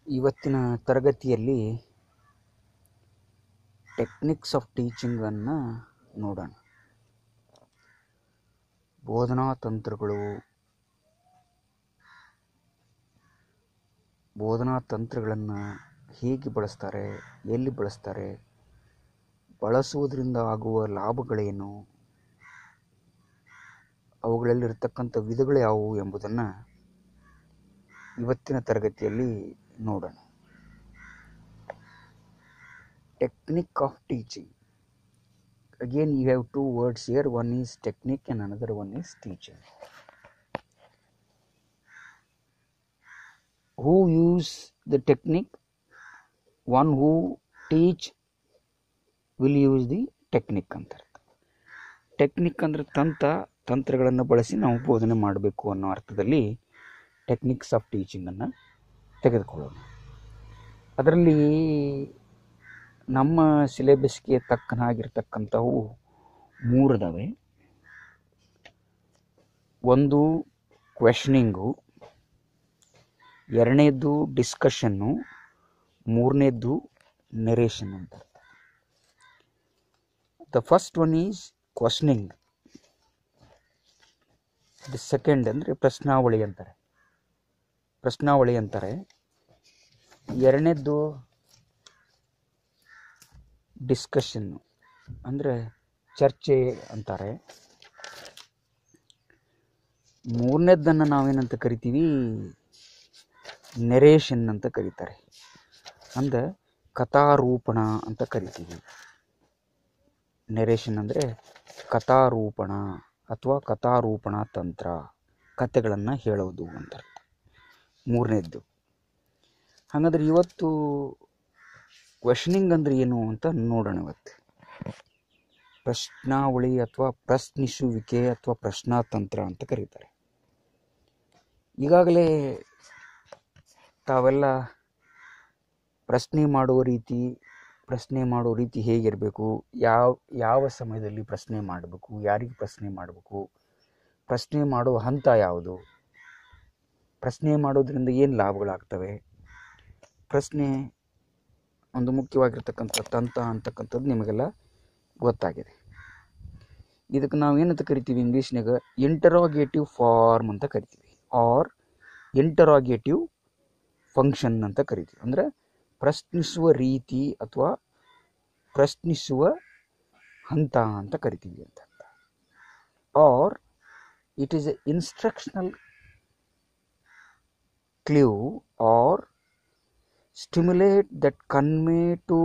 ಇವತ್ತಿನ ತರಗತಿಯಲ್ಲಿ techniques of ಟೀಚಿಂಗನ್ನು ನೋಡೋಣ. ಬೋಧನಾ ತಂತ್ರಗಳನ್ನು ಹೇಗೆ ಬಳಸ್ತಾರೆ, ಎಲ್ಲಿ ಬಳಸ್ತಾರೆ, ಬಳಸುವುದರಿಂದ ಆಗುವ ಲಾಭಗಳೇನು, ಅವುಗಳಲ್ಲಿರ್ತಕ್ಕಂಥ ವಿಧಗಳು ಯಾವುವು ಎಂಬುದನ್ನು ಇವತ್ತಿನ ತರಗತಿಯಲ್ಲಿ ನೋಡೋಣ. Technique of teaching. Again, you have two words here. One is technique and another one is teaching. Who use the technique? One who teach will use the technique ಅಂತ. ಟೆಕ್ನಿಕ್ ಅಂದರೆ ತಂತ್ರಗಳನ್ನು ಬಳಸಿ ನಾವು ಬೋಧನೆ ಮಾಡಬೇಕು ಅನ್ನೋ ಅರ್ಥದಲ್ಲಿ ಟೆಕ್ನಿಕ್ಸ್ ಆಫ್ ಟೀಚಿಂಗನ್ನು ತೆಗೆದುಕೊಳ್ಳೋಣ. ಅದರಲ್ಲಿ ನಮ್ಮ ಸಿಲೆಬಸ್ಗೆ ತಕ್ಕನಾಗಿರ್ತಕ್ಕಂಥವು 3 ಇದ್ದಾವೆ. ಒಂದು ಕ್ವೆಶ್ಚನಿಂಗು, ಎರಡನೇದು ಡಿಸ್ಕಷನ್ನು, ಮೂರನೇದು ನರೇಷನ್ ಅಂತ. The first one is questioning. The second ಅಂದರೆ ಪ್ರಶ್ನಾವಳಿ ಅಂತಾರೆ. ಎರಡನೇದು ಡಿಸ್ಕಷನ್ನು ಅಂದರೆ ಚರ್ಚೆ ಅಂತಾರೆ. ಮೂರನೇದನ್ನು ನಾವೇನಂತ ಕರಿತೀವಿ, ನೆರೇಷನ್ ಅಂತ ಕರೀತಾರೆ. ಅಂದರೆ ಕಥಾರೂಪಣ ಅಂತ ಕರಿತೀವಿ. ನೆರೇಷನ್ ಅಂದರೆ ಕಥಾರೂಪಣ ಅಥವಾ ಕಥಾರೂಪಣ ತಂತ್ರ, ಕಥೆಗಳನ್ನು ಹೇಳೋದು ಅಂತ. ಮೂರನೇದ್ದು. ಹಾಗಾದರೆ ಇವತ್ತು ಕ್ವೆಶ್ಚನಿಂಗ್ ಅಂದರೆ ಏನು ಅಂತ ನೋಡೋಣ. ಇವತ್ತು ಪ್ರಶ್ನಾವಳಿ ಅಥವಾ ಪ್ರಶ್ನಿಸುವಿಕೆ ಅಥವಾ ಪ್ರಶ್ನಾತಂತ್ರ ಅಂತ ಕರೀತಾರೆ. ಈಗಾಗಲೇ ತಾವೆಲ್ಲ ಪ್ರಶ್ನೆ ಮಾಡುವ ರೀತಿ ಹೇಗಿರಬೇಕು, ಯಾವ ಸಮಯದಲ್ಲಿ ಪ್ರಶ್ನೆ ಮಾಡಬೇಕು, ಯಾರಿಗೆ ಪ್ರಶ್ನೆ ಮಾಡಬೇಕು, ಪ್ರಶ್ನೆ ಮಾಡುವ ಹಂತ ಯಾವುದು, ಪ್ರಶ್ನೆ ಮಾಡೋದ್ರಿಂದ ಏನು ಲಾಭಗಳಾಗ್ತವೆ, ಪ್ರಶ್ನೆ ಒಂದು ಮುಖ್ಯವಾಗಿರ್ತಕ್ಕಂಥ ತಂತ್ರ ಅಂತಕ್ಕಂಥದ್ದು ನಿಮಗೆಲ್ಲ ಗೊತ್ತಾಗಿದೆ. ಇದಕ್ಕೆ ನಾವು ಏನಂತ ಕರಿತೀವಿ ಇಂಗ್ಲೀಷ್ನಾಗ, ಇಂಟರಾಗೇಟಿವ್ ಫಾರ್ಮ್ ಅಂತ ಕರಿತೀವಿ, ಆರ್ ಇಂಟರಾಗೇಟಿವ್ ಫಂಕ್ಷನ್ ಅಂತ ಕರಿತೀವಿ. ಅಂದರೆ ಪ್ರಶ್ನಿಸುವ ರೀತಿ ಅಥವಾ ಪ್ರಶ್ನಿಸುವ ಹಂತ ಅಂತ ಕರಿತೀವಿ ಅಂತ. Or it is a instructional clue or stimulate that convey to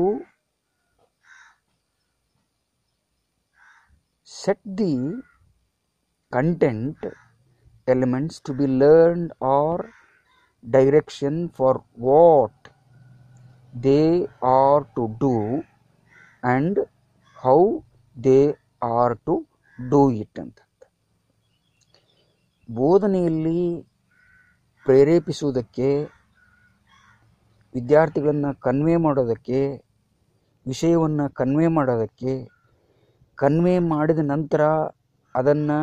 set the content elements to be learned or direction for what they are to do and how they are to do it ಅಂತ. ಬೋಧನೆಯಲ್ಲಿ ಪ್ರೇರೇಪಿಸುವುದಕ್ಕೆ, ವಿದ್ಯಾರ್ಥಿಗಳನ್ನು convey ಮಾಡೋದಕ್ಕೆ, ವಿಷಯವನ್ನು convey ಮಾಡೋದಕ್ಕೆ, convey ಮಾಡಿದ ನಂತರ ಅದನ್ನು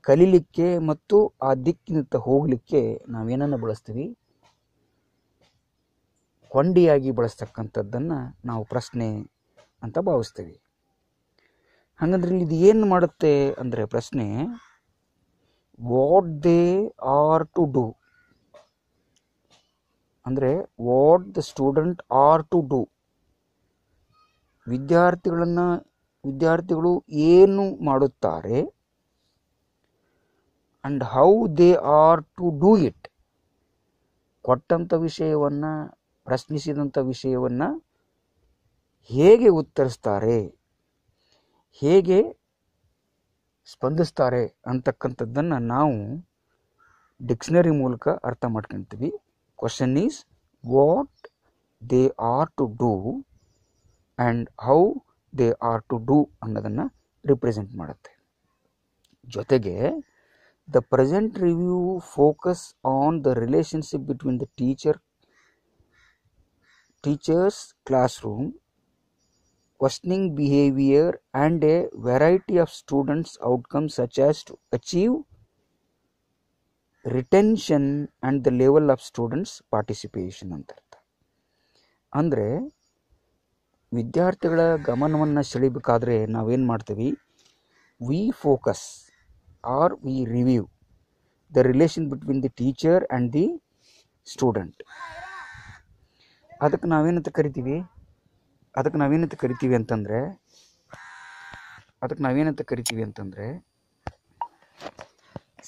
ಕಲೀಲಿಕ್ಕೆ ಮತ್ತು ಆ ದಿಕ್ಕಿನತ್ತ ಹೋಗಲಿಕ್ಕೆ ನಾವೇನನ್ನು ಬಳಸ್ತೀವಿ, ಕೊಂಡಿಯಾಗಿ ಬಳಸ್ತಕ್ಕಂಥದ್ದನ್ನು ನಾವು ಪ್ರಶ್ನೆ ಅಂತ ಭಾವಿಸ್ತೀವಿ. ಹಾಗಂದ್ರೆ ಇದು ಏನು ಮಾಡುತ್ತೆ ಅಂದರೆ ಪ್ರಶ್ನೆ, what they are to do ಅಂದರೆ what the student are to do, ವಿದ್ಯಾರ್ಥಿಗಳು ಏನು ಮಾಡುತ್ತಾರೆ, and how they are to do it, ಕೊಟ್ಟಂಥ ವಿಷಯವನ್ನು, ಪ್ರಶ್ನಿಸಿದಂಥ ವಿಷಯವನ್ನು ಹೇಗೆ ಉತ್ತರಿಸ್ತಾರೆ, ಹೇಗೆ ಸ್ಪಂದಿಸ್ತಾರೆ ಅಂತಕ್ಕಂಥದ್ದನ್ನು ನಾವು ಡಿಕ್ಷನರಿ ಮೂಲಕ ಅರ್ಥ ಮಾಡ್ಕೊಳ್ತೀವಿ. Question is what they are to do and how they are to do ಅನ್ನೋದನ್ನು ರಿಪ್ರೆಸೆಂಟ್ ಮಾಡುತ್ತೆ. ಜೊತೆಗೆ the present review focus on the relationship between the teachers classroom, questioning behavior and a variety of students' outcomes such as to achieve retention and the level of students participation ಅಂತ. ಅಂದರೆ ವಿದ್ಯಾರ್ಥಿಗಳ ಗಮನವನ್ನು ಸೆಳೆಯಬೇಕಾದ್ರೆ ನಾವೇನು ಮಾಡ್ತೀವಿ, we focus or we review the relation between the teacher and the student. ಅದಕ್ಕೆ ನಾವೇನಂತ ಕರಿತೀವಿ ಅಂತಂದರೆ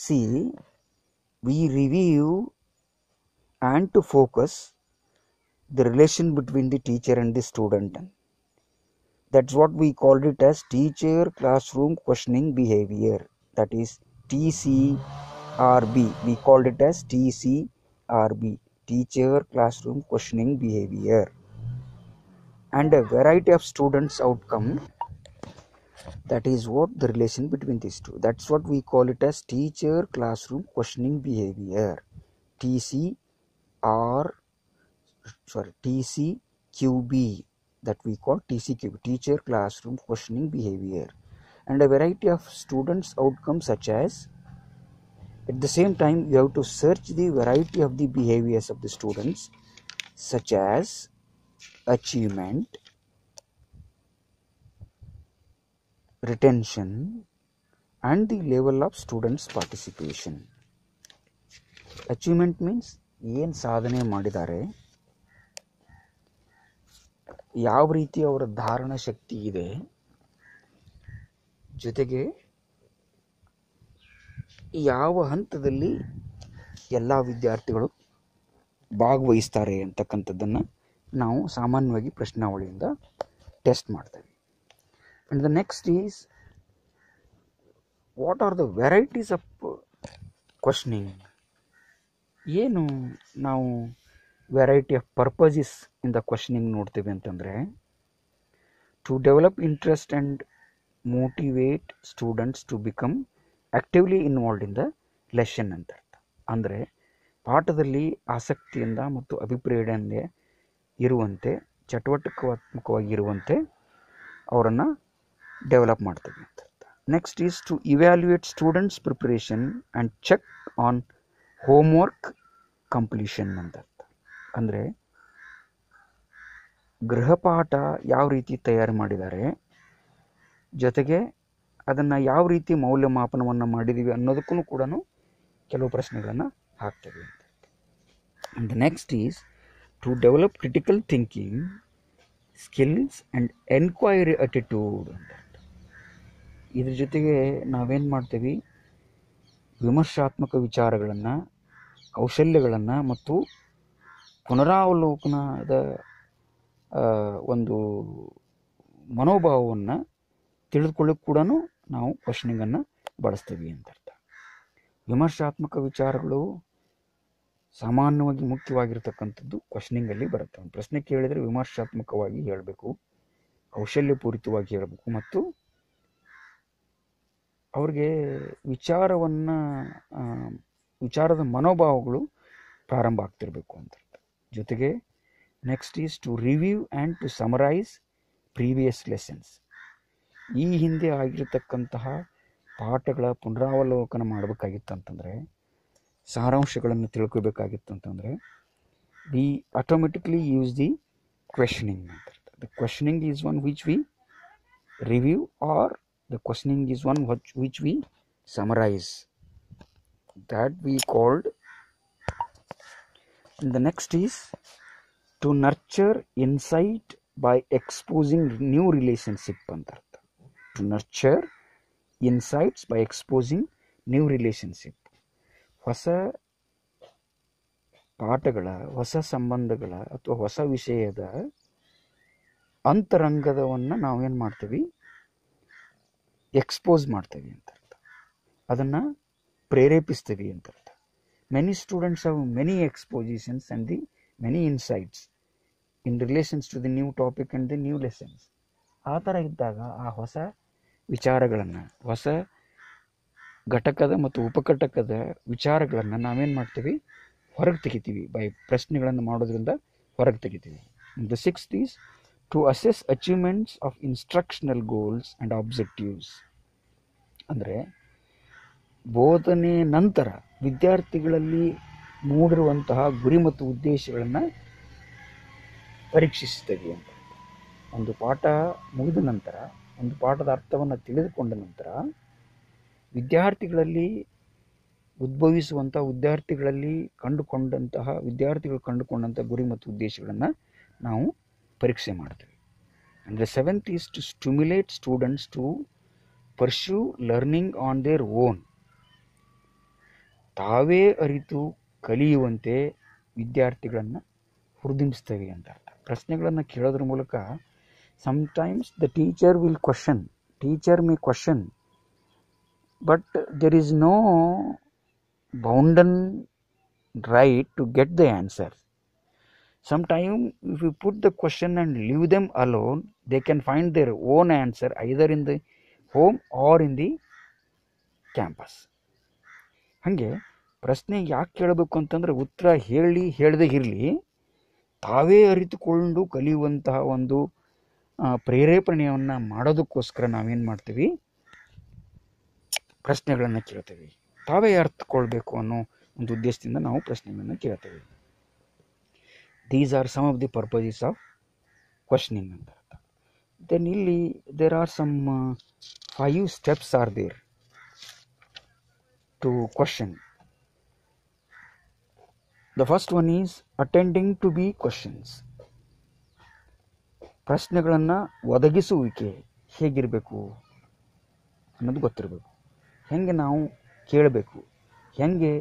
see we review and to focus the relation between the teacher and the student. That's what we called it as teacher classroom questioning behavior, that is TCRB. We called it as TCRB, teacher classroom questioning behavior. And a variety of students outcome, that is what the relation between these two. That's what we call it as teacher classroom questioning behavior, TCQB, that we call TCQB, teacher classroom questioning behavior. And a variety of students outcomes, such as at the same time you have to search the variety of the behaviors of the students, such as achievement, retention, and the level of students participation. Achievement means ಏನು ಸಾಧನೆ ಮಾಡಿದ್ದಾರೆ, ಯಾವ ರೀತಿ ಅವರ ಧಾರಣ ಶಕ್ತಿ ಇದೆ, ಜೊತೆಗೆ ಯಾವ ಹಂತದಲ್ಲಿ ಎಲ್ಲ ವಿದ್ಯಾರ್ಥಿಗಳು ಭಾಗವಹಿಸ್ತಾರೆ ಅಂತಕ್ಕಂಥದ್ದನ್ನು ನಾವು ಸಾಮಾನ್ಯವಾಗಿ ಪ್ರಶ್ನಾವಳಿಯಿಂದ ಟೆಸ್ಟ್ ಮಾಡ್ತೇವೆ. And the next is what are the varieties of questioning. ಏನು ನಾವು variety of purposes in the questioning ನೋಡ್ತೀವಿ ಅಂತಂದರೆ, to develop interest and motivate students to become actively involved in the lesson ಅಂತ ಅರ್ಥ. ಅಂದರೆ ಪಾಠದಲ್ಲಿ ಆಸಕ್ತಿಯಿಂದ ಮತ್ತು ಅಭಿಪ್ರೇರಣೆ ಇರುವಂತೆ, ಚಟುವಟಿಕಾತ್ಮಕವಾಗಿರುವಂತೆ ಅವರನ್ನು ಡೆವಲಪ್ ಮಾಡ್ತೀವಿ ಅಂತ ಅರ್ಥ. Next is to evaluate students preparation and check on homework completion ಅಂತ ಅರ್ಥ. ಅಂದರೆ ಗೃಹಪಾಠ ಯಾವ ರೀತಿ ತಯಾರು ಮಾಡಿದ್ದಾರೆ, ಜೊತೆಗೆ ಅದನ್ನು ಯಾವ ರೀತಿ ಮೌಲ್ಯಮಾಪನವನ್ನು ಮಾಡಿದ್ದೀವಿ ಅನ್ನೋದಕ್ಕೂ ಕೂಡ ಕೆಲವು ಪ್ರಶ್ನೆಗಳನ್ನು ಹಾಕ್ತೇವೆ ಅಂತ. And the next is to develop critical thinking skills and enquiry attitude ಅಂತ. ಇದ್ರ ಜೊತೆಗೆ ನಾವೇನು ಮಾಡ್ತೀವಿ, ವಿಮರ್ಶಾತ್ಮಕ ವಿಚಾರಗಳನ್ನು, ಕೌಶಲ್ಯಗಳನ್ನು ಮತ್ತು ಪುನರಾವಲೋಕನದ ಒಂದು ಮನೋಭಾವವನ್ನು ತಿಳಿದುಕೊಳ್ಳೋಕೆ ಕೂಡ ನಾವು ಕ್ವಶನಿಂಗನ್ನು ಬಳಸ್ತೀವಿ ಅಂತ ಅರ್ಥ. ವಿಮರ್ಶಾತ್ಮಕ ವಿಚಾರಗಳು ಸಾಮಾನ್ಯವಾಗಿ ಮುಖ್ಯವಾಗಿರ್ತಕ್ಕಂಥದ್ದು ಕ್ವಶನಿಂಗಲ್ಲಿ ಬರುತ್ತೆ. ಒಂದು ಪ್ರಶ್ನೆ ಕೇಳಿದರೆ ವಿಮರ್ಶಾತ್ಮಕವಾಗಿ ಹೇಳಬೇಕು, ಕೌಶಲ್ಯಪೂರಿತವಾಗಿ ಹೇಳಬೇಕು, ಮತ್ತು ಅವ್ರಿಗೆ ವಿಚಾರದ ಮನೋಭಾವಗಳು ಪ್ರಾರಂಭ ಆಗ್ತಿರಬೇಕು ಅಂತ ಅರ್ಥ. ಜೊತೆಗೆ next is to review and to summarise previous lessons. ಈ ಹಿಂದೆ ಆಗಿರತಕ್ಕಂತಹ ಪಾಠಗಳ ಪುನರಾವಲೋಕನ ಮಾಡಬೇಕಾಗಿತ್ತಂತಂದರೆ, ಸಾರಾಂಶಗಳನ್ನು ತಿಳ್ಕೋಬೇಕಾಗಿತ್ತಂತಂದರೆ, we automatically use the questioning ಅಂತ ಅರ್ಥ. The questioning is one which we review are the questioning is one which we summarize, that we called. And the next is to nurture insight by exposing new relationship ಅಂತ ಅರ್ಥ. To nurture insights by exposing new relationship. ಹೊಸ ಪಾಠಗಳ, ಹೊಸ ಸಂಬಂಧಗಳ ಅಥವಾ ಹೊಸ ವಿಷಯದ ಅಂತರಂಗದವನ್ನು ನಾವೇನು ಮಾಡ್ತೀವಿ, ಎಕ್ಸ್ಪೋಸ್ ಮಾಡ್ತೀವಿ ಅಂತ ಅರ್ಥ. ಅದನ್ನು ಪ್ರೇರೇಪಿಸ್ತೀವಿ ಅಂತ ಅರ್ಥ. Many students have many expositions and the many insights in relations to the new topic and the new lessons. ಆ ಥರ ಇದ್ದಾಗ ಆ ಹೊಸ ವಿಚಾರಗಳನ್ನು, ಹೊಸ ಘಟಕದ ಮತ್ತು ಉಪಘಟಕದ ವಿಚಾರಗಳನ್ನು ನಾವೇನು ಮಾಡ್ತೀವಿ, ಹೊರಗೆ ತೆಗಿತೀವಿ. ಪ್ರಶ್ನೆಗಳನ್ನು ಮಾಡೋದ್ರಿಂದ ಹೊರಗೆ ತೆಗಿತೀವಿ. The sixth is to assess achievements of instructional goals and objectives. ಅಂದರೆ ಬೋಧನೆ ನಂತರ ವಿದ್ಯಾರ್ಥಿಗಳಲ್ಲಿ ಮೂಡಿರುವಂತಹ ಗುರಿ ಮತ್ತು ಉದ್ದೇಶಗಳನ್ನು ಪರೀಕ್ಷಿಸ್ತೇವೆ ಅಂತ. ಒಂದು ಪಾಠ ಮುಗಿದ ನಂತರ, ಒಂದು ಪಾಠದ ಅರ್ಥವನ್ನು ತಿಳಿದುಕೊಂಡ ನಂತರ ವಿದ್ಯಾರ್ಥಿಗಳಲ್ಲಿ ಉದ್ಭವಿಸುವಂಥ, ವಿದ್ಯಾರ್ಥಿಗಳು ಕಂಡುಕೊಂಡಂಥ ಗುರಿ ಮತ್ತು ಉದ್ದೇಶಗಳನ್ನು ನಾವು ಪರೀಕ್ಷೆ ಮಾಡ್ತೇವೆ. ಅಂದರೆ 7th is to stimulate students to pursue learning on their own. ತಾವೇ ಅರಿತು ಕಲಿಯುವಂತೆ ವಿದ್ಯಾರ್ಥಿಗಳನ್ನು ಹುರಿದುಂಬಿಸ್ತೇವೆ ಅಂತ ಅರ್ಥ. ಪ್ರಶ್ನೆಗಳನ್ನು ಕೇಳೋದ್ರ ಮೂಲಕ sometimes the teacher may question, but there is no bounden right to get the answer. Sometimes if you put the question and leave them alone, they can find their own answer either in the home or in the campus. ಹಾಗೆ ಪ್ರಶ್ನೆ ಯಾಕೆ ಕೇಳಬೇಕು ಅಂತಂದರೆ, ಉತ್ತರ ಹೇಳದೇ ಇರಲಿ, ತಾವೇ ಅರಿತುಕೊಂಡು ಕಲಿಯುವಂತಹ ಒಂದು ಪ್ರೇರೇಪಣೆಯನ್ನು ಮಾಡೋದಕ್ಕೋಸ್ಕರ ನಾವೇನು ಮಾಡ್ತೀವಿ, ಪ್ರಶ್ನೆಗಳನ್ನು ಕೇಳ್ತೇವೆ. ತಾವೇ ಅರ್ಥಕೊಳ್ಬೇಕು ಅನ್ನೋ ಒಂದು ಉದ್ದೇಶದಿಂದ ನಾವು ಪ್ರಶ್ನೆಗಳನ್ನು ಕೇಳ್ತೇವೆ. These are some of the purposes of questioning ಅಂತ. Then ಇಲ್ಲಿ there are some 5 steps are there to question. The first one is attending to be questions. ಪ್ರಶ್ನೆಗಳನ್ನು ಒದಗಿಸುವಿಕೆ ಹೇಗಿರಬೇಕು ಅನ್ನೋದು ಗೊತ್ತಿರಬೇಕು. ಹೆಂಗೆ ನಾವು ಕೇಳಬೇಕು, ಹೆಂಗೆ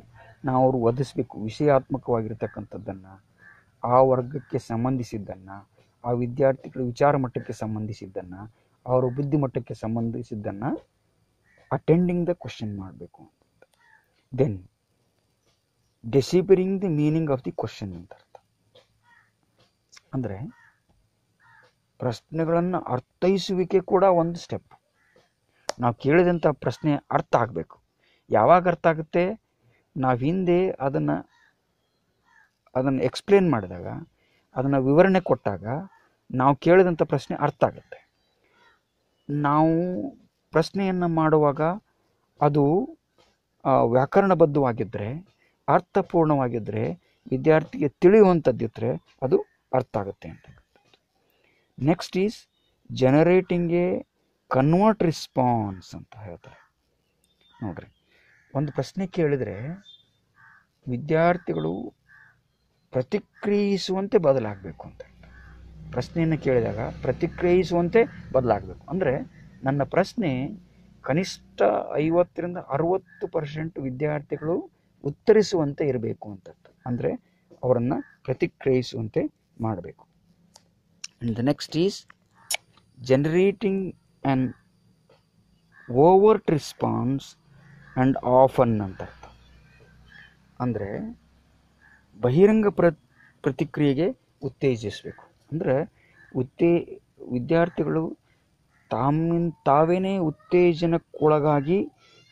ನಾವು ಅವರು ಒದಗಿಸ್ಬೇಕು, ವಿಷಯಾತ್ಮಕವಾಗಿರ್ತಕ್ಕಂಥದ್ದನ್ನು, ಆ ವರ್ಗಕ್ಕೆ ಸಂಬಂಧಿಸಿದ್ದನ್ನು, ಆ ವಿದ್ಯಾರ್ಥಿಗಳ ವಿಚಾರ ಮಟ್ಟಕ್ಕೆ ಸಂಬಂಧಿಸಿದ್ದನ್ನು, ಅವರ ಬುದ್ಧಿಮಟ್ಟಕ್ಕೆ ಸಂಬಂಧಿಸಿದ್ದನ್ನು ಅಟೆಂಡಿಂಗ್ ದ ಕ್ವಶನ್ ಮಾಡಬೇಕು. Then deciphering the meaning of the question ಅಂತ ಅರ್ಥ. ಅಂದರೆ ಪ್ರಶ್ನೆಗಳನ್ನು ಅರ್ಥೈಸುವಿಕೆ ಕೂಡ ಒಂದು ಸ್ಟೆಪ್. ನಾವು ಕೇಳಿದಂಥ ಪ್ರಶ್ನೆ ಅರ್ಥ ಆಗಬೇಕು. ಯಾವಾಗ ಅರ್ಥ ಆಗುತ್ತೆ? ನಾವು ಹಿಂದೆ ಅದನ್ನು ಎಕ್ಸ್ಪ್ಲೇನ್ ಮಾಡಿದಾಗ, ಅದನ್ನು ವಿವರಣೆ ಕೊಟ್ಟಾಗ ನಾವು ಕೇಳಿದಂಥ ಪ್ರಶ್ನೆ ಅರ್ಥ ಆಗುತ್ತೆ. ನಾವು ಪ್ರಶ್ನೆಯನ್ನು ಮಾಡುವಾಗ ಅದು ವ್ಯಾಕರಣಬದ್ಧವಾಗಿದ್ದರೆ, ಅರ್ಥಪೂರ್ಣವಾಗಿದ್ದರೆ, ವಿದ್ಯಾರ್ಥಿಗೆ ತಿಳಿಯುವಂಥದ್ದಿದ್ದರೆ ಅದು ಅರ್ಥ ಆಗುತ್ತೆ ಅಂತ. Next is generating A convert response ಅಂತ ಹೇಳ್ತಾರೆ. ನೋಡ್ರಿ, ಒಂದು ಪ್ರಶ್ನೆ ಕೇಳಿದರೆ ವಿದ್ಯಾರ್ಥಿಗಳು ಪ್ರತಿಕ್ರಿಯಿಸುವಂತೆ ಬದಲಾಗಬೇಕು ಅಂತ. ಪ್ರಶ್ನೆಯನ್ನು ಕೇಳಿದಾಗ ಪ್ರತಿಕ್ರಿಯಿಸುವಂತೆ ಬದಲಾಗಬೇಕು. ಅಂದರೆ ನನ್ನ ಪ್ರಶ್ನೆ ಕನಿಷ್ಠ 50ರಿಂದ 60% ವಿದ್ಯಾರ್ಥಿಗಳು ಉತ್ತರಿಸುವಂತೆ ಇರಬೇಕು ಅಂತ. ಅಂದರೆ ಅವರನ್ನು ಪ್ರತಿಕ್ರಿಯಿಸುವಂತೆ ಮಾಡಬೇಕು. And the next is generating an overt response and often ಅಂತ. ಅಂದರೆ ಬಹಿರಂಗ ಪ್ರತಿಕ್ರಿಯೆಗೆ ಉತ್ತೇಜಿಸಬೇಕು. ಅಂದರೆ ವಿದ್ಯಾರ್ಥಿಗಳು ತಾವೇನೇ ಉತ್ತೇಜನಕ್ಕೊಳಗಾಗಿ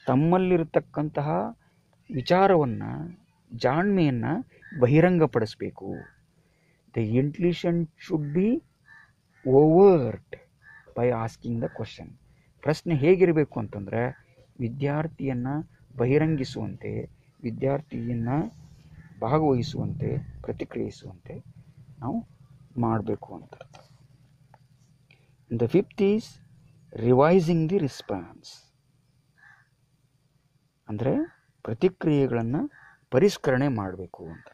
ತಮ್ಮಲ್ಲಿರತಕ್ಕಂತಹ ವಿಚಾರವನ್ನು, ಜಾಣ್ಮೆಯನ್ನು ಬಹಿರಂಗಪಡಿಸಬೇಕು. The intuition should be overt by asking the question. ಪ್ರಶ್ನೆ ಹೇಗಿರಬೇಕು ಅಂತಂದರೆ, ವಿದ್ಯಾರ್ಥಿಯನ್ನು ಬಹಿರಂಗಿಸುವಂತೆ, ವಿದ್ಯಾರ್ಥಿಯನ್ನು ಭಾಗವಹಿಸುವಂತೆ, ಪ್ರತಿಕ್ರಿಯಿಸುವಂತೆ ನಾವು ಮಾಡಬೇಕು ಅಂತ. The fifth is revising the response. ಅಂದರೆ ಪ್ರತಿಕ್ರಿಯೆಗಳನ್ನು ಪರಿಷ್ಕರಣೆ ಮಾಡಬೇಕು ಅಂತ.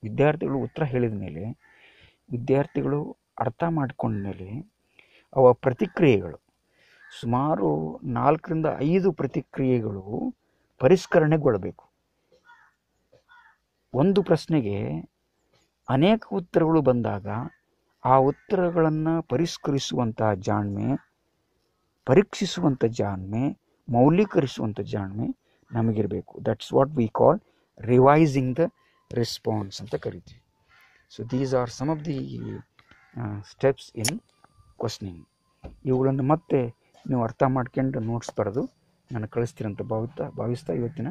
ವಿದ್ಯಾರ್ಥಿಗಳು ಉತ್ತರ ಹೇಳಿದ ಮೇಲೆ, ವಿದ್ಯಾರ್ಥಿಗಳು ಅರ್ಥ ಮಾಡ್ಕೊಂಡ ಮೇಲೆ ಅವ ಪ್ರತಿಕ್ರಿಯೆಗಳು, ಸುಮಾರು 4ರಿಂದ 5 ಪ್ರತಿಕ್ರಿಯೆಗಳು ಪರಿಷ್ಕರಣೆಗೊಳ್ಳಬೇಕು. ಒಂದು ಪ್ರಶ್ನೆಗೆ ಅನೇಕ ಉತ್ತರಗಳು ಬಂದಾಗ ಆ ಉತ್ತರಗಳನ್ನು ಪರಿಷ್ಕರಿಸುವಂತಹ ಜಾಣ್ಮೆ, ಪರೀಕ್ಷಿಸುವಂಥ ಜಾಣ್ಮೆ, ಮೌಲ್ಯೀಕರಿಸುವಂಥ ಜಾಣ್ಮೆ ನಮಗಿರಬೇಕು. That's what we call revising the response ಅಂತ ಕರಿತೀವಿ. So these are some of the steps in questioning. ಇವುಗಳನ್ನು ಮತ್ತೆ ನೀವು ಅರ್ಥ ಮಾಡ್ಕೊಂಡು ನೋಟ್ಸ್ ಬರೆದು ನಾನು ಕಳಿಸ್ತೀರಂತ ಭಾವಿಸ್ತಾ ಇವತ್ತಿನ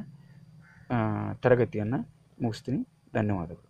ತರಗತಿಯನ್ನು ಮುಗಿಸ್ತೀನಿ. ಧನ್ಯವಾದಗಳು.